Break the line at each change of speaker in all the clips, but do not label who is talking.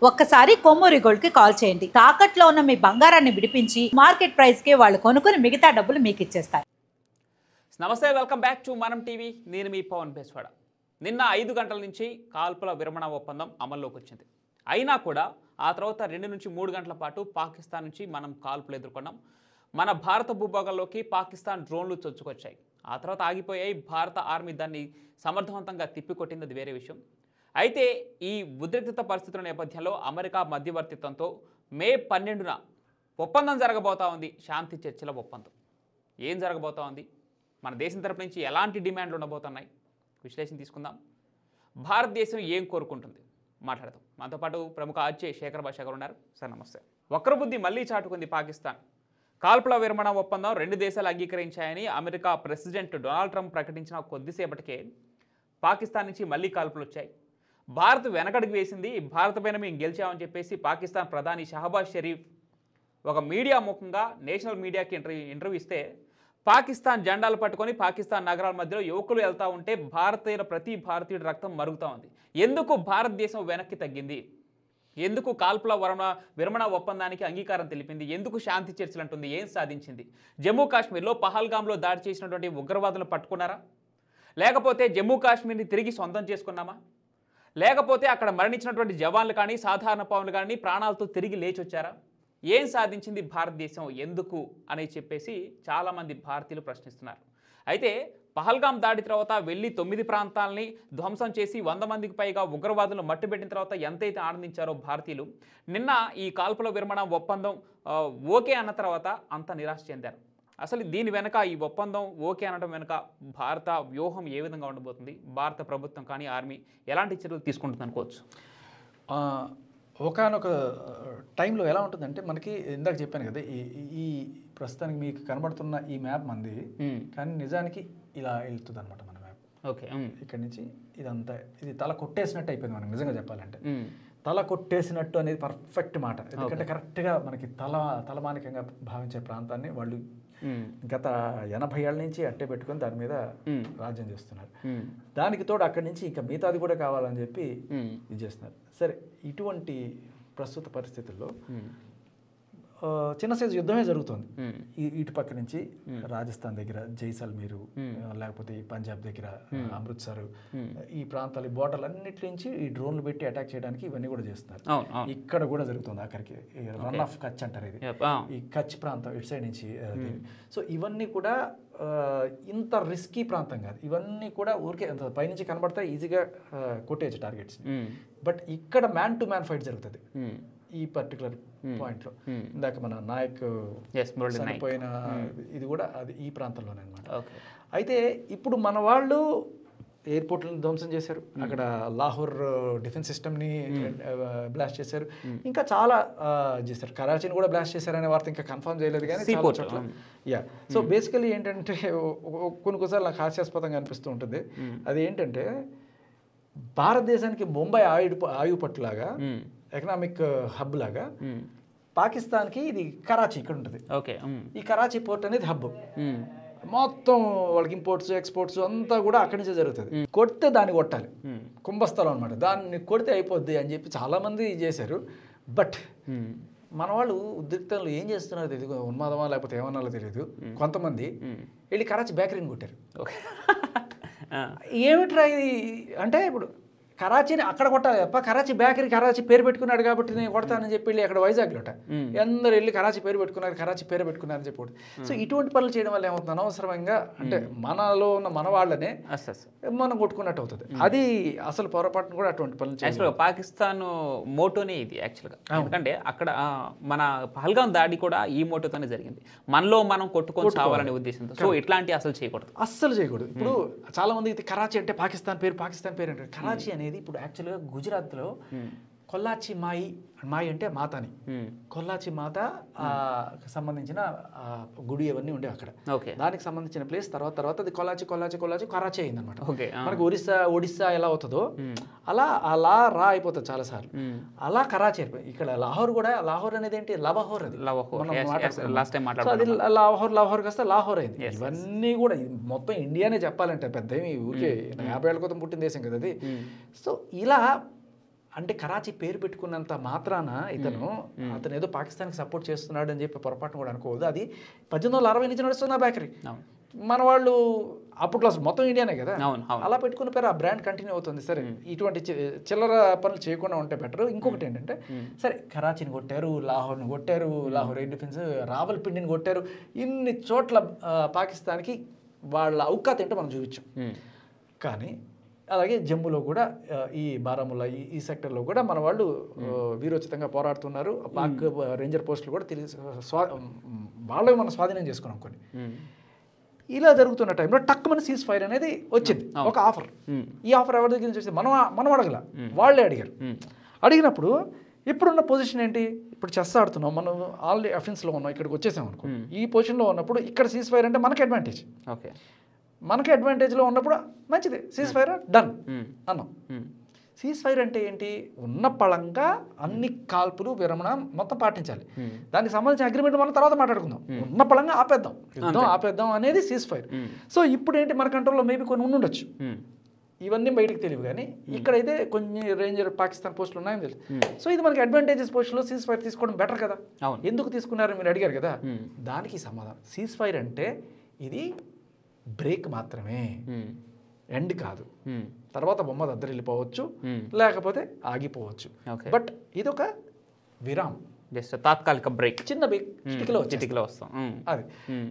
ఒక్కసారి కొమ్మూరి గోల్డ్ కి కాల్ చేయండి. తాకట్లో ఉన్న మీ బంగారాన్ని విడిపించి మార్కెట్ ప్రైస్ కి వాళ్ళు కొనుక్కుని మిగతా డబ్బులు మీకు ఇచ్చేస్తారు.
నమస్తే, వెల్కమ్ బ్యాక్ టు మనం టీవీ. నేను మీ పవన్ బేస్వాడ. నిన్న 5 గంటల నుంచి కాల్పుల విరమణ ఒప్పందం అమల్లోకి వచ్చింది. అయినా కూడా ఆ తర్వాత 2 నుంచి 3 గంటల పాటు పాకిస్తాన్ నుంచి మనం కాల్పులు ఎదుర్కొన్నాం. మన భారత భూభాగంలోకి పాకిస్తాన్ డ్రోన్లు చొచ్చుకొచ్చాయి. ఆ తర్వాత ఆగిపోయాయి. భారత ఆర్మీ దాన్ని సమర్థవంతంగా తిప్పికొట్టింది, అది వేరే విషయం. అయితే ఈ ఉద్రిక్తత పరిస్థితుల నేపథ్యంలో అమెరికా మధ్యవర్తిత్వంతో మే 12న ఒప్పందం జరగబోతా ఉంది. శాంతి చర్చల ఒప్పందం ఏం జరగబోతా ఉంది, మన దేశం తరపు నుంచి ఎలాంటి డిమాండ్లు ఉండబోతున్నాయి, విశ్లేషణ తీసుకుందాం. భారతదేశం ఏం కోరుకుంటుంది మాట్లాడదాం. మనతో పాటు ప్రముఖ ఆర్జే శేఖర్ భాష గారు ఉన్నారు. సార్ నమస్తే. వక్రబుద్ధి మళ్లీ చాటుకుంది పాకిస్తాన్. కాల్పుల విరమణ ఒప్పందం 2 దేశాలు అంగీకరించాయని అమెరికా ప్రెసిడెంట్ డొనాల్డ్ ట్రంప్ ప్రకటించిన కొద్దిసేపటికే పాకిస్తాన్ నుంచి మళ్లీ కాల్పులు వచ్చాయి. భారత్ వెనకడుగు వేసింది. భారత్ పైన మేము గెలిచామని చెప్పేసి పాకిస్తాన్ ప్రధాని షహబాజ్ షరీఫ్ ఒక మీడియా ముఖంగా నేషనల్ మీడియాకి ఇంటర్వ్యూ ఇస్తే, పాకిస్తాన్ జెండాలు పట్టుకొని పాకిస్తాన్ నగరాల మధ్యలో యువకులు వెళ్తూ ఉంటే ప్రతి భారతీయుడి రక్తం మరుగుతూ ఉంది. ఎందుకు భారతదేశం వెనక్కి తగ్గింది? ఎందుకు కాల్పుల విరమణ ఒప్పందానికి అంగీకారం తెలిపింది? ఎందుకు శాంతి చర్చలు అంటుంది? ఏం సాధించింది? జమ్మూ కాశ్మీర్లో పహల్గామ్లో దాడి చేసినటువంటి ఉగ్రవాదులను పట్టుకున్నారా? లేకపోతే జమ్మూ కాశ్మీర్ని తిరిగి సొంతం చేసుకున్నామా? లేకపోతే అక్కడ మరణించినటువంటి జవాన్లు కానీ సాధారణ పౌరులు కానీ ప్రాణాలతో తిరిగి లేచొచ్చారా? ఏం సాధించింది భారతదేశం ఎందుకు అని చెప్పేసి చాలామంది భారతీయులు ప్రశ్నిస్తున్నారు. అయితే పహల్గామ్ దాడి తర్వాత వెళ్ళి 9 ప్రాంతాలని ధ్వంసం చేసి 100 మందికి పైగా ఉగ్రవాదులను మట్టుబెట్టిన తర్వాత ఎంతైతే ఆనందించారో భారతీయులు, నిన్న ఈ కాల్పుల విరమణ ఒప్పందం ఓకే అన్న తర్వాత అంత నిరాశ చెందారు. అసలు దీని వెనక, ఈ ఒప్పందం ఓకే అనడం వెనక భారత వ్యూహం ఏ విధంగా ఉండబోతుంది? భారత ప్రభుత్వం కానీ ఆర్మీ ఎలాంటి చర్యలు తీసుకుంటుంది అనుకోవచ్చు?
ఒకనొక టైంలో ఎలా ఉంటుందంటే, మనకి ఇందాక చెప్పాను కదా, ఈ ప్రస్తుతానికి మీకు కనబడుతున్న ఈ మ్యాప్ మంది, కానీ నిజానికి ఇలా వెళ్తుంది అనమాట మన మ్యాప్.
ఓకే,
ఇక్కడ నుంచి ఇదంతా ఇది తల కొట్టేసినట్టు అయిపోయింది మనకు. నిజంగా చెప్పాలంటే తల కొట్టేసినట్టు అనేది పర్ఫెక్ట్ మాట. ఎందుకంటే కరెక్ట్గా మనకి తలమానికంగా భావించే ప్రాంతాన్ని వాళ్ళు గత 80 ఏళ్ళ నుంచి అట్టే పెట్టుకొని దాని మీద రాజ్యం చేస్తున్నారు. దానికి తోడు అక్కడి నుంచి ఇంకా మిగతాది కూడా కావాలని చెప్పి ఇది చేస్తున్నారు. సరే, ఇటువంటి ప్రస్తుత పరిస్థితుల్లో చిన్న సైజు యుద్ధమే జరుగుతుంది. ఇటు పక్క నుంచి రాజస్థాన్ దగ్గర జైసల్మీరు, లేకపోతే పంజాబ్ దగ్గర అమృత్సర్, ఈ ప్రాంతాలు, ఈ బోర్డర్లు అన్నిటి నుంచి ఈ డ్రోన్లు పెట్టి అటాక్ చేయడానికి ఇవన్నీ కూడా చేస్తున్నారు. ఇక్కడ కూడా జరుగుతుంది ఆఖరికి రన్ ఆఫ్ కచ్ అంటారు. ఇది ఈ కచ్ ప్రాంతం ఇటు సైడ్ నుంచి. సో ఇవన్నీ కూడా ఇంత రిస్కీ ప్రాంతం కాదు. ఇవన్నీ కూడా ఊరికే పైనుంచి కనబడతాయి, ఈజీగా కొట్టేయచ్చు టార్గెట్స్. బట్ ఇక్కడ మ్యాన్ టు మ్యాన్ ఫైట్ జరుగుతుంది ఈ పర్టికులర్ పాయింట్లో. ఇందాక మన నాయక్ చనిపోయిన ఇది కూడా అది ఈ ప్రాంతంలోనే అనమాట. అయితే ఇప్పుడు మన వాళ్ళు ఎయిర్పోర్ట్లను ధ్వంసం చేశారు, అక్కడ లాహోర్ డిఫెన్స్ సిస్టమ్ని బ్లాస్ట్ చేశారు, ఇంకా చాలా చేశారు. కరాచీని కూడా బ్లాస్ట్ చేశారనే వార్త ఇంకా కన్ఫర్మ్ చేయలేదు కానీ సో బేసికలీ ఏంటంటే కొన్నిసార్లు నాకు హాస్యాస్పదంగా అనిపిస్తూ ఉంటుంది. అది ఏంటంటే, భారతదేశానికి ముంబై ఆయుపట్టులాగా, ఎకనామిక్ హబ్ లాగా, పాకిస్తాన్కి ఇది కరాచీ ఇక్కడ ఉంటుంది.
ఓకే,
ఈ కరాచీ పోర్ట్ అనేది హబ్. మొత్తం వాళ్ళకి ఇంపోర్ట్స్ ఎక్స్పోర్ట్స్ అంతా కూడా అక్కడి నుంచే జరుగుతుంది. కొడితే దాన్ని కొట్టాలి, కుంభస్థలం అనమాట. దాన్ని కొడితే అయిపోద్ది అని చెప్పి చాలామంది చేశారు. బట్ మన వాళ్ళు ఉద్రిక్తంలో ఏం చేస్తున్నారో తెలియదు, ఉన్మాదమా లేకపోతే ఏమన్నాలో తెలియదు, కొంతమంది వెళ్ళి కరాచీ బేకరీని కొట్టారు. ఏమిట్రా ఇది అంటే, ఇప్పుడు కరాచీని అక్కడ కొట్టాలి తప్ప కరాచీ బేకరీ కరాచీ పేరు పెట్టుకున్నాడు కాబట్టి నేను కొడతానని చెప్పి వెళ్ళి అక్కడ వైజాగ్లోట అందరు వెళ్ళి కరాచీ పేరు పెట్టుకున్నారని చెప్పి. సో ఇటువంటి పనులు చేయడం వల్ల ఏమవుతుంది, అనవసరంగా అంటే మనలో ఉన్న మన వాళ్ళనే మనం కొట్టుకున్నట్టు అవుతుంది. అది అసలు పొరపాటును కూడా అటువంటి పనులు
యాక్చువల్గా పాకిస్తాన్ మోటోనే ఇది యాక్చువల్గా. ఎందుకంటే అక్కడ మన పహల్గామ్ దాడి కూడా ఈ మోటోతోనే జరిగింది, మనలో మనం కొట్టుకొని చావాలనే ఉద్దేశంతో. సో ఇట్లాంటి అసలు చేయకూడదు.
ఇప్పుడు చాలా మంది కరాచీ అంటే పాకిస్తాన్ పేరు అంటే, కరాచీ అనేది ఇప్పుడు యాక్చువల్గా గుజరాత్లో కొల్లాచి మాయి అంటే మాతాని, కొల్లాచి మాత సంబంధించిన గుడి అవన్నీ ఉండేవి అక్కడ. దానికి సంబంధించిన ప్లేస్ తర్వాత అది కొల్లాచి కరాచీ అయిందనమాట. మనకు ఒడిస్సా ఎలా అవుతుందో అలా అయిపోతుంది చాలా సార్లు. అలా కరాచీ అయిపోయి ఇక్కడ లాహోర్ అనేది ఏంటి, లవహోర్. అది అది లాహోర్ కాస్త లాహోర్ అయింది. ఇవన్నీ కూడా మొత్తం ఇండియానే చెప్పాలంటే, పెద్ద ఊరికే 50 ఏళ్ళ క్రితం పుట్టిన దేశం కదా అది. సో ఇలా అంటే కరాచీ పేరు పెట్టుకున్నంత మాత్రాన అతను ఏదో పాకిస్తాన్కి సపోర్ట్ చేస్తున్నాడు అని చెప్పి పొరపాటును కూడా అనుకోవద్దు. అది 1860 నుంచి నడుస్తుంది ఆ బేకరీ. మన వాళ్ళు అప్పట్లో అసలు మొత్తం ఇండియానే కదా, అలా పెట్టుకున్న పేరు ఆ బ్రాండ్ కంటిన్యూ అవుతుంది. సరే, ఇటువంటి చిల్లర పనులు చేయకుండా ఉంటే బెటర్. ఇంకొకటి ఏంటంటే, సరే కరాచీని కొట్టారు, లాహోర్ని కొట్టారు, లాహోర్ ఎయిర్ డిఫెన్స్, రావల్పిండిని కొట్టారు, ఇన్ని చోట్ల పాకిస్తాన్కి వాళ్ళ ఔకాత్ ఏంటో మనం చూపించాం. కానీ అలాగే జమ్మూలో కూడా ఈ బారాముల్లా ఈ సెక్టర్లో కూడా మన వాళ్ళు వీరోచితంగా పోరాడుతున్నారు. పాక్ రేంజర్ పోస్టులు కూడా తిరిగి వాళ్ళవి మనం స్వాధీనం చేసుకున్నాం కొన్ని. ఇలా జరుగుతున్న టైంలో టక్కుమని సీజ్ ఫైర్ అనేది వచ్చింది, ఒక ఆఫర్. ఈ ఆఫర్ ఎవరి దగ్గర నుంచి వచ్చింది? మనం అడగల, వాళ్ళే అడిగారు. అడిగినప్పుడు ఇప్పుడున్న పొజిషన్ ఏంటి? ఇప్పుడు చెస్ ఆడుతున్నాం, మనం ఆల్రెడీ అఫెన్స్లో ఉన్నాం, ఇక్కడికి వచ్చేసాం అనుకో. ఈ పొజిషన్లో ఉన్నప్పుడు ఇక్కడ సీజ్ ఫైర్ అంటే మనకి అడ్వాంటేజ్. ఓకే, మనకి అడ్వాంటేజ్లో ఉన్నప్పుడు మంచిది, సీజ్ ఫైర్ డన్ అన్నాం. సీజ్ ఫైర్ అంటే ఏంటి? ఉన్న పళంగా అన్ని కాల్పులు విరమణ మొత్తం పాటించాలి. దానికి సంబంధించిన అగ్రిమెంట్ మనం తర్వాత మాట్లాడుకుందాం. ఉన్న పళంగా ఆపేద్దాం, యుద్ధం ఆపేద్దాం అనేది సీజ్ ఫైర్. సో ఇప్పుడు ఏంటి, మన కంట్రోల్లో మేబీ కొన్ని ఉండొచ్చు, ఇవన్నీ బయటికి తెలియదు. కానీ ఇక్కడైతే కొన్ని రేంజర్ పాకిస్తాన్ పోస్టులు ఉన్నాయని తెలుసు. సో ఇది మనకి అడ్వాంటేజెస్ పోస్టులో సీజ్ ఫైర్ తీసుకోవడం బెటర్ కదా. ఎందుకు తీసుకున్నారని మీరు అడిగారు కదా, దానికి సమాధానం సీజ్ ఫైర్ అంటే ఇది బ్రేక్ మాత్రమే, ఎండ్ కాదు. తర్వాత బొమ్మ దద్దరిల్లిపోవచ్చు, లేకపోతే ఆగిపోవచ్చు. బట్ ఇది ఒక విరామం,
జస్ట్ తాత్కాలిక బ్రేక్,
చిన్న బ్రేక్, చిటికలో వస్తాం అది.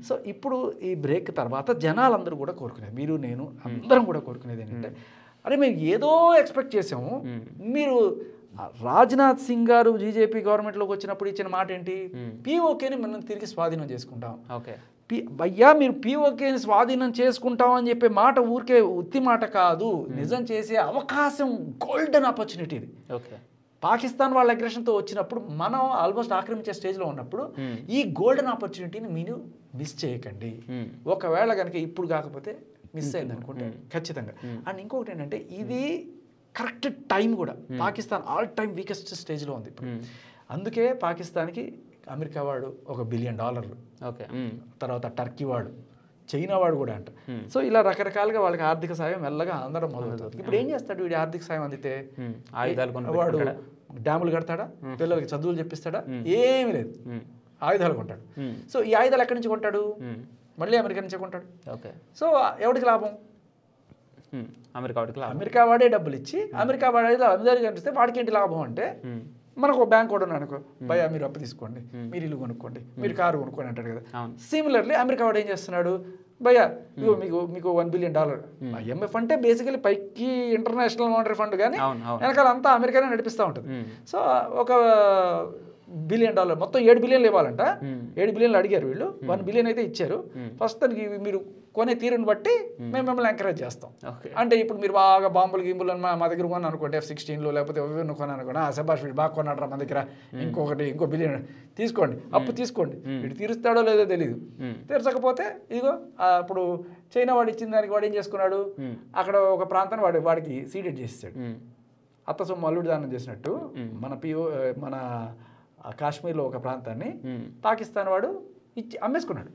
సో ఇప్పుడు ఈ బ్రేక్ తర్వాత జనాలందరూ కూడా కోరుకునేది, మీరు నేను అందరం కూడా కోరుకునేది ఏంటంటే, అరే మేము ఏదో ఎక్స్పెక్ట్ చేసాము, మీరు రాజ్నాథ్ సింగ్ గారు బీజేపీ గవర్నమెంట్లోకి వచ్చినప్పుడు ఇచ్చిన మాట ఏంటి? పీఓకేని మనం తిరిగి స్వాధీనం చేసుకుంటాం. ఓకే భయ్యా, మీరు పీఓకేని స్వాధీనం చేసుకుంటామని చెప్పే మాట ఊరికే ఉత్తి మాట కాదు, నిజం చేసే అవకాశం, గోల్డెన్ ఆపర్చునిటీ ఇది. ఓకే, పాకిస్తాన్ వాళ్ళ అగ్రెషన్తో వచ్చినప్పుడు మనం ఆల్మోస్ట్ ఆక్రమించే స్టేజ్లో ఉన్నప్పుడు ఈ గోల్డెన్ ఆపర్చునిటీని మీరు మిస్ చేయకండి. ఒకవేళ కనుక ఇప్పుడు కాకపోతే మిస్ అయింది అనుకుంటే ఖచ్చితంగా. అండ్ ఇంకొకటి ఏంటంటే, ఇది కరెక్ట్ టైం కూడా. పాకిస్తాన్ ఆల్ టైమ్ వీకెస్ట్ స్టేజ్లో ఉంది ఇప్పుడు. అందుకే పాకిస్తాన్కి అమెరికా వాడు $1 బిలియన్, ఓకే, తర్వాత టర్కీ వాడు, చైనా వాడు కూడా అంట. సో ఇలా రకరకాలుగా వాళ్ళకి ఆర్థిక సాయం మెల్లగా అందరం మొదలవుతుంది. ఇప్పుడు ఏం చేస్తాడు వీడి ఆర్థిక సాయం అందితే? వాడు డ్యాములు కడతాడా, పిల్లలకి చదువులు చెప్పిస్తాడా? ఏమీ లేదు, ఆయుధాలు కొంటాడు. సో ఈ ఆయుధాలు ఎక్కడి నుంచి కొంటాడు? మళ్ళీ అమెరికా నుంచే కొంటాడు. ఓకే, సో ఎవరికి లాభం? అమెరికా వాడే డబ్బులు ఇచ్చి అమెరికా వాడే అందరికీ కనిపిస్తే వాడికి ఏంటి లాభం అంటే, మనకు ఒక బ్యాంక్ కూడా ఉన్నాడు అనుకో, భయ్యా మీరు అప్పు తీసుకోండి, మీరు ఇల్లు కొనుక్కోండి, మీరు కారు కొనుక్కోండి అంటాడు కదా. సిమిలర్లీ అమెరికా వాడు ఏం చేస్తున్నాడు? భయ్యా మీకు $1 బిలియన్. IMF అంటే బేసికలీ పైకి ఇంటర్నేషనల్ మానిటరీ ఫండ్, కానీ వెనకాల అంతా అమెరికానే నడిపిస్తూ ఉంటుంది. సో ఒక $1 బిలియన్, మొత్తం $7 బిలియన్లు ఇవ్వాలంట. 7 బిలియన్లు అడిగారు వీళ్ళు, $1 బిలియన్ అయితే ఇచ్చారు. ఫస్ట్ దానికి మీరు కొనే తీరుని బట్టి మేము మిమ్మల్ని ఎంకరేజ్ చేస్తాం. అంటే ఇప్పుడు మీరు బాగా బాంబులు గింబులు మా దగ్గర కొన్నాను అనుకోండి, F-16లు లేకపోతే కొన్నాను అనుకోండి, శబాష్ వీడు బాగా కొన్నాడు మన దగ్గర, ఇంకో $1 బిలియన్ తీసుకోండి, అప్పు తీసుకోండి. వీడు తీరుస్తాడో లేదో తెలియదు. తీర్చకపోతే ఇదిగో అప్పుడు చైనా వాడు ఇచ్చిన దానికి వాడు ఏం చేసుకున్నాడు, అక్కడ ఒక ప్రాంతాన్ని వాడికి సీడెడ్ చేసేసాడు. అత్త సొమ్ము అల్లుడు దానం చేసినట్టు మన కాశ్మీర్లో ఒక ప్రాంతాన్ని పాకిస్తాన్ వాడు ఇచ్చి అమ్మేసుకున్నాడు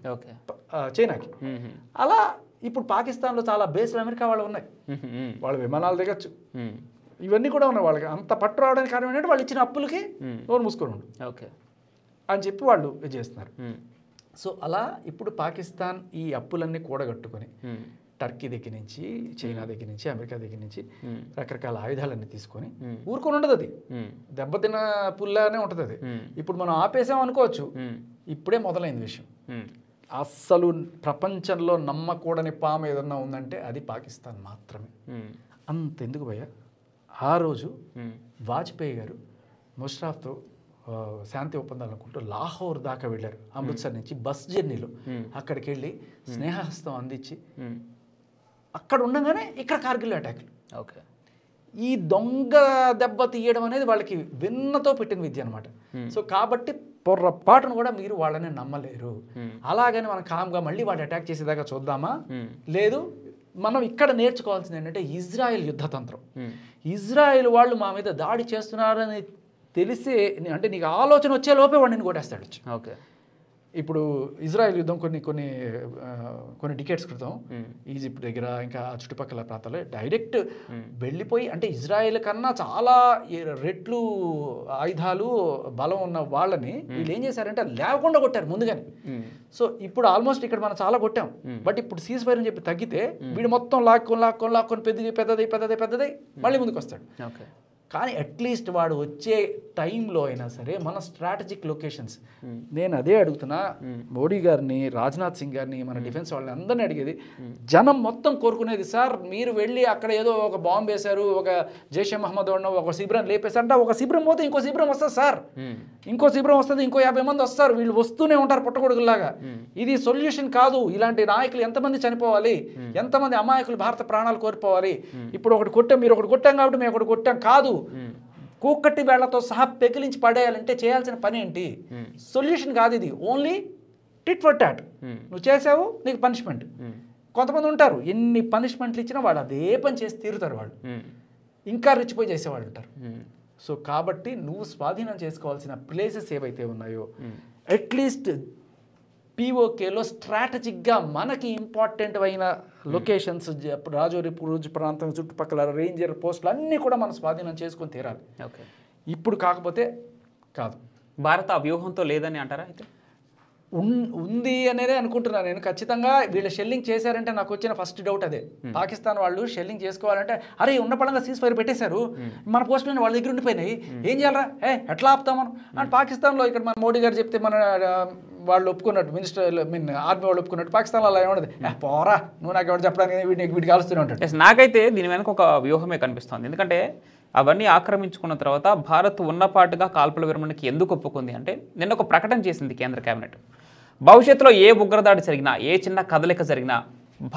చైనాకి. అలా ఇప్పుడు పాకిస్తాన్లో చాలా బేస్లు అమెరికా వాళ్ళు ఉన్నాయి, వాళ్ళు విమానాలు దిగచ్చు, ఇవన్నీ కూడా ఉన్నాయి. వాళ్ళకి అంత పట్టు రావడానికి కారణం ఏంటంటే వాళ్ళు ఇచ్చిన అప్పులకి నోరు మూసుకొని ఉండు అని చెప్పి వాళ్ళు ఇది చేస్తున్నారు. సో అలా ఇప్పుడు పాకిస్తాన్ ఈ అప్పులన్నీ కూడగట్టుకొని టర్కీ దగ్గర నుంచి, చైనా దగ్గర నుంచి, అమెరికా దగ్గర నుంచి రకరకాల ఆయుధాలన్నీ తీసుకొని ఊరుకొని ఉండదు. అది దెబ్బతిన్న పుల్లానే ఉంటుంది. అది ఇప్పుడు మనం ఆపేసాం అనుకోవచ్చు, ఇప్పుడే మొదలైన విషయం. అస్సలు ప్రపంచంలో నమ్మకూడని పాము ఏదన్నా ఉందంటే అది పాకిస్తాన్ మాత్రమే. అంతెందుకు భయ్యా, ఆ రోజు వాజ్పేయి గారు ముషర్రఫ్తో శాంతి ఒప్పందాలు అనుకుంటూ లాహోర్ దాకా వెళ్ళారు. అమృత్సర్ నుంచి బస్ జర్నీలో అక్కడికి వెళ్ళి స్నేహహస్తం అందించి అక్కడ ఉండగానే ఇక్కడ కార్గిల్ అటాక్లు. ఓకే, ఈ దొంగ దెబ్బ తీయడం అనేది వాళ్ళకి వెన్నతో పెట్టిన విద్య అనమాట. సో కాబట్టి పొర్రపాటును కూడా మీరు వాళ్ళని నమ్మలేరు. అలాగని మనం కామ్గా మళ్ళీ వాడు అటాక్ చేసేదాకా చూద్దామా? లేదు, మనం ఇక్కడ నేర్చుకోవాల్సింది ఏంటంటే ఇజ్రాయెల్ యుద్ధతంత్రం. ఇజ్రాయెల్ వాళ్ళు మా మీద దాడి చేస్తున్నారని తెలిసే, అంటే నీకు ఆలోచన వచ్చే లోపే వాడు నేను కొట్టేస్తాడు. ఓకే, ఇప్పుడు ఇజ్రాయెల్ యుద్ధం కొన్ని డికేట్స్ క్రితం ఈజిప్ట్ దగ్గర ఇంకా చుట్టుపక్కల ప్రాంతాల్లో డైరెక్ట్ వెళ్ళిపోయి, అంటే ఇజ్రాయెల్ కన్నా చాలా రెట్లు ఆయుధాలు బలం ఉన్న వాళ్ళని వీళ్ళు ఏం చేశారంటే లేకుండా కొట్టారు ముందుగానే. సో ఇప్పుడు ఆల్మోస్ట్ ఇక్కడ మనం చాలా కొట్టాం, బట్ ఇప్పుడు సీజ్ ఫైర్ అని చెప్పి తగ్గితే వీడు మొత్తం లాక్కొని పెద్దది మళ్ళీ ముందుకు వస్తాడు. కానీ అట్లీస్ట్ వాడు వచ్చే టైంలో అయినా సరే మన స్ట్రాటజిక్ లొకేషన్స్, నేను అదే అడుగుతున్నా మోడీ గారిని, రాజ్నాథ్ సింగ్ గారిని, మన డిఫెన్స్ వాళ్ళని అందరినీ అడిగేది, జనం మొత్తం కోరుకునేది సార్ మీరు వెళ్ళి అక్కడ ఏదో ఒక బాంబు వేశారు, ఒక జైషే మహమ్మద్ ఒక శిబిరం లేపేశారంటే ఒక శిబిరం పోతే ఇంకో శిబిరం వస్తుంది సార్, ఇంకో శిబిరం వస్తుంది, ఇంకో 50 మంది వస్తారు, వీళ్ళు వస్తూనే ఉంటారు పుట్టగొడుగులాగా. ఇది సొల్యూషన్ కాదు. ఇలాంటి నాయకులు ఎంతమంది చనిపోవాలి, ఎంతమంది అమాయకులు భారత ప్రాణాలు కోల్పోవాలి. ఇప్పుడు ఒకటి కొట్టాం, మీరు ఒకటి కొట్టాం కాబట్టి మేము ఒకటి కొట్టాం కాదు, కూకట్టి వేళ్లతో సహా పెకిలించి పడేయాలంటే చేయాల్సిన పని ఏంటి? సొల్యూషన్ కాదు ఇది, ఓన్లీ టిట్ ఫర్ టాట్. నువ్వు చేసావు నీకు పనిష్మెంట్. కొంతమంది ఉంటారు ఎన్ని పనిష్మెంట్లు ఇచ్చినా వాళ్ళు అదే పని చేసి తీరుతారు, వాళ్ళు ఇంకా రెచ్చిపోయి చేసేవాళ్ళు ఉంటారు. సో కాబట్టి నువ్వు స్వాధీనం చేసుకోవాల్సిన ప్లేసెస్ ఏవైతే ఉన్నాయో అట్లీస్ట్ పీఓకేలో స్ట్రాటజిక్గా మనకి ఇంపార్టెంట్ అయిన లొకేషన్స్, రాజోరి పురుజ్ ప్రాంతం చుట్టుపక్కల రేంజర్ పోస్టులు అన్నీ కూడా మనం స్వాధీనం చేసుకొని తీరాలి. ఇప్పుడు కాకపోతే కాదు.
భారత వ్యూహంతో లేదని అంటారా? అయితే
ఉంది అనేదే అనుకుంటున్నాను నేను. ఖచ్చితంగా వీళ్ళు షెల్లింగ్ చేశారంటే నాకు వచ్చిన ఫస్ట్ డౌట్ అదే. పాకిస్తాన్ వాళ్ళు షెల్లింగ్ చేసుకోవాలంటే అరే ఉన్న పడంగా సీజ్ ఫైర్ పెట్టేశారు, మన పోస్టులు వాళ్ళ దగ్గర ఉండిపోయినాయి, ఏం చేయాలరా, ఎట్లా ఆపుతాం మనం అండ్ పాకిస్తాన్లో ఇక్కడ మన మోడీ గారు చెప్తే మన వాళ్ళు ఒప్పుకున్నట్టు, ఆర్మీ వాళ్ళు ఒప్పుకున్నట్టు పాకిస్తాన్లో అలా ఏమన్నది, పోరా నువ్వు నాకు ఎవరు చెప్పడానికి వీటికి కాలుస్తూనే ఉంటాడు.
నాకైతే దీని వెనక ఒక వ్యూహమే కనిపిస్తుంది. ఎందుకంటే అవన్నీ ఆక్రమించుకున్న తర్వాత భారత్ ఉన్నపాటుగా కాల్పుల విరమణకి ఎందుకు ఒప్పుకుంది అంటే, నిన్న ఒక ప్రకటన చేసింది కేంద్ర కేబినెట్. భవిష్యత్తులో ఏ ఉగ్రదాడి జరిగినా, ఏ చిన్న కదలిక జరిగినా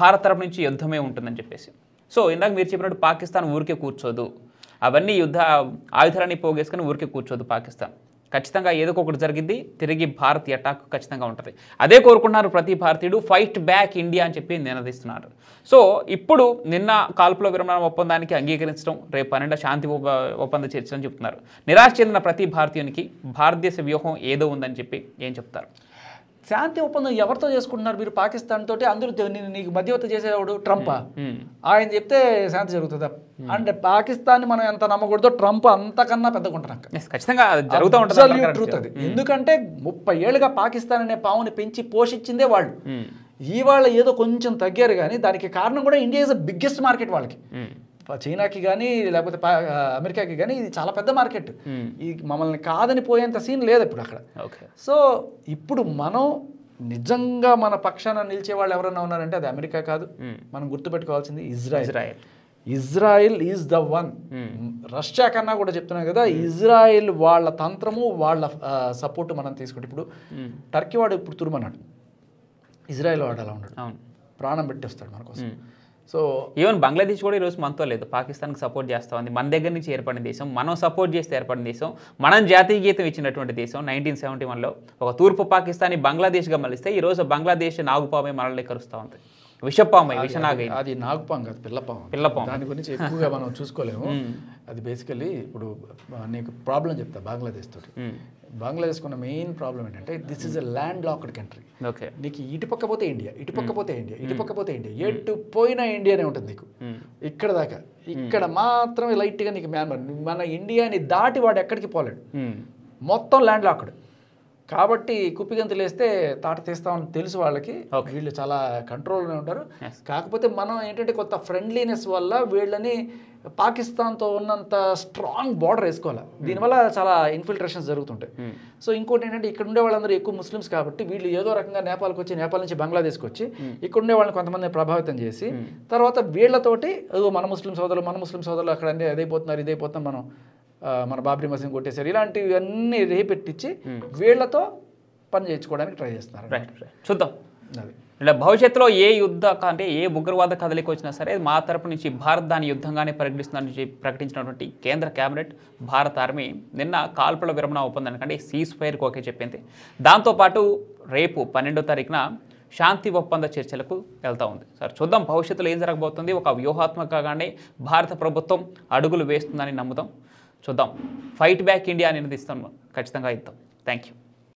భారత్ తరపు నుంచి యుద్ధమే ఉంటుందని చెప్పేసి. సో ఇందాక మీరు చెప్పినట్టు పాకిస్తాన్ ఊరికే కూర్చోదు, అవన్నీ ఆయుధాలన్నీ పోగేసుకొని ఊరికే కూర్చోదు పాకిస్తాన్. ఖచ్చితంగా ఏదో ఒకటి జరిగింది, తిరిగి భారత్ అటాక్ ఖచ్చితంగా ఉంటుంది. అదే కోరుకుంటున్నారు ప్రతి భారతీయుడు, ఫైట్ బ్యాక్ ఇండియా అని చెప్పి నినదిస్తున్నారు. సో ఇప్పుడు నిన్న కాల్పుల విరమణ ఒప్పందానికి అంగీకరించడం, రేపు 12 శాంతి ఒప్పంద చర్చలు అని చెప్తున్నారు. నిరాశ చెందిన ప్రతి భారతీయునికి భారతదేశ వ్యూహం ఏదో ఉందని చెప్పి ఏం చెప్తారు?
శాంతి ఒప్పందం ఎవరితో చేసుకుంటున్నారు మీరు? పాకిస్తాన్ తోటి. అందరూ నీకు మధ్యవర్తి చేసేవాడు ట్రంపా? ఆయన చెప్తే శాంతి జరుగుతుందా? అంటే పాకిస్తాన్ మనం ఎంత నమ్మకూడదో ట్రంప్ అంతకన్నా పెద్దకుంటున్నాక
ఖచ్చితంగా జరుగుతూ ఉంటుంది.
ట్రూత్ అది. ఎందుకంటే 30 ఏళ్ళుగా పాకిస్తాన్ అనే పావుని పెంచి పోషించిందే వాళ్ళు. ఇవాళ ఏదో కొంచెం తగ్గారు, కానీ దానికి కారణం కూడా India is the biggest market వాళ్ళకి. చైనాకి కానీ లేకపోతే అమెరికాకి కానీ ఇది చాలా పెద్ద మార్కెట్. ఈ మమ్మల్ని కాదని పోయేంత సీన్ లేదు ఇప్పుడు అక్కడ. సో ఇప్పుడు మనం నిజంగా మన పక్షాన నిలిచే వాళ్ళు ఎవరన్నా ఉన్నారంటే అది అమెరికా కాదు, మనం గుర్తుపెట్టుకోవాల్సింది Israel is the one. Russia కన్నా కూడా చెప్తున్నాను కదా, ఇజ్రాయెల్ వాళ్ళ తంత్రము, వాళ్ళ సపోర్ట్ మనం తీసుకుంటే, ఇప్పుడు టర్కీ వాడు ఇప్పుడు తురుమన్నాడు, ఇజ్రాయెల్ వాడు అలా ఉన్నాడు, ప్రాణం పెట్టి వస్తాడు మన కోసం. సో
ఈవెన్ బంగ్లాదేశ్ కూడా ఈరోజు మనతో లేదు, పాకిస్తాన్కి సపోర్ట్ చేస్తూ ఉంది. మన దగ్గర నుంచి ఏర్పడిన దేశం, మనం సపోర్ట్ చేస్తే ఏర్పడిన దేశం, మనం జాతీయ గీతం ఇచ్చినటువంటి దేశం 1971లో ఒక తూర్పు పాకిస్తాన్ని బంగ్లాదేశ్గా మలిస్తే ఈరోజు బంగ్లాదేశ్ నాగుపామే మనల్ని కరుస్తూ ఉంది. విషపామై, విషనాగై.
అది నాగుపాము కాదు, పిల్లపాము. దాని గురించి ఎక్కువగా మనం చూసుకోలేము. అది బేసికలీ ఇప్పుడు నీకు ప్రాబ్లం చెప్తా బంగ్లాదేశ్ తోటి. బంగ్లాదేశ్ ఉన్న మెయిన్ ప్రాబ్లం ఏంటంటే this is a land locked country. నీకు ఇటు పక్క పోతే ఇండియా, ఇటు పక్క పోతే ఇండియా, ఇటు పక్క పోతే ఇండియా, ఎటు పోయినా ఇండియానే ఉంటుంది నీకు ఇక్కడ దాకా. ఇక్కడ మాత్రమే లైట్గా నీకు మ్యాన్మార్, మన ఇండియాని దాటి వాడు ఎక్కడికి పోలేడు, మొత్తం ల్యాండ్ లాక్డ్. కాబట్టి కుప్పిగంతులు వేస్తే తాట తీస్తామని తెలుసు వాళ్ళకి, వీళ్ళు చాలా కంట్రోల్లోనే ఉంటారు. కాకపోతే మనం ఏంటంటే కొంత ఫ్రెండ్లీనెస్ వల్ల వీళ్ళని పాకిస్తాన్తో ఉన్నంత స్ట్రాంగ్ బార్డర్ వేసుకోవాలి. దీనివల్ల చాలా ఇన్ఫిల్ట్రేషన్స్ జరుగుతుంటాయి. సో ఇంకోటి ఏంటంటే ఇక్కడ ఉండే వాళ్ళందరూ ఎక్కువ ముస్లిమ్స్ కాబట్టి వీళ్ళు ఏదో రకంగా నేపాల్కి వచ్చి, నేపాల్ నుంచి బంగ్లాదేశ్కి వచ్చి ఇక్కడ ఉండే వాళ్ళని కొంతమంది ప్రభావితం చేసి తర్వాత వీళ్ళతోటి మన ముస్లిం సోదరులు అక్కడ అన్నీ ఇదైపోతున్నారు, మనం మన బాబ్రీ మసీద్ కొట్టేశారు, ఇలాంటివన్నీ రేపెట్టించి వీళ్లతో పని చేయించుకోవడానికి ట్రై చేస్తున్నారు.
చూద్దాం ఇలా భవిష్యత్తులో ఏ ఏ ఉగ్రవాద కదలిక వచ్చినా సరే మా తరపు నుంచి భారత్ దాని యుద్ధంగానే పరిగణిస్తుందని ప్రకటించినటువంటి కేంద్ర కేబినెట్, భారత ఆర్మీ నిన్న కాల్పుల విరమణ ఒప్పందానికంటే సీజ్ ఫైర్కి ఓకే చెప్పింది. దాంతోపాటు రేపు 12వ తారీఖున శాంతి ఒప్పంద చర్చలకు వెళ్తూ ఉంది. సార్ చూద్దాం భవిష్యత్తులో ఏం జరగబోతుంది. ఒక వ్యూహాత్మకంగానే భారత ప్రభుత్వం అడుగులు వేస్తుందని నమ్ముతాం. చూద్దాం. ఫైట్ బ్యాక్ ఇండియా నినదిస్తాం, ఖచ్చితంగా ఇద్దాం. Thank you.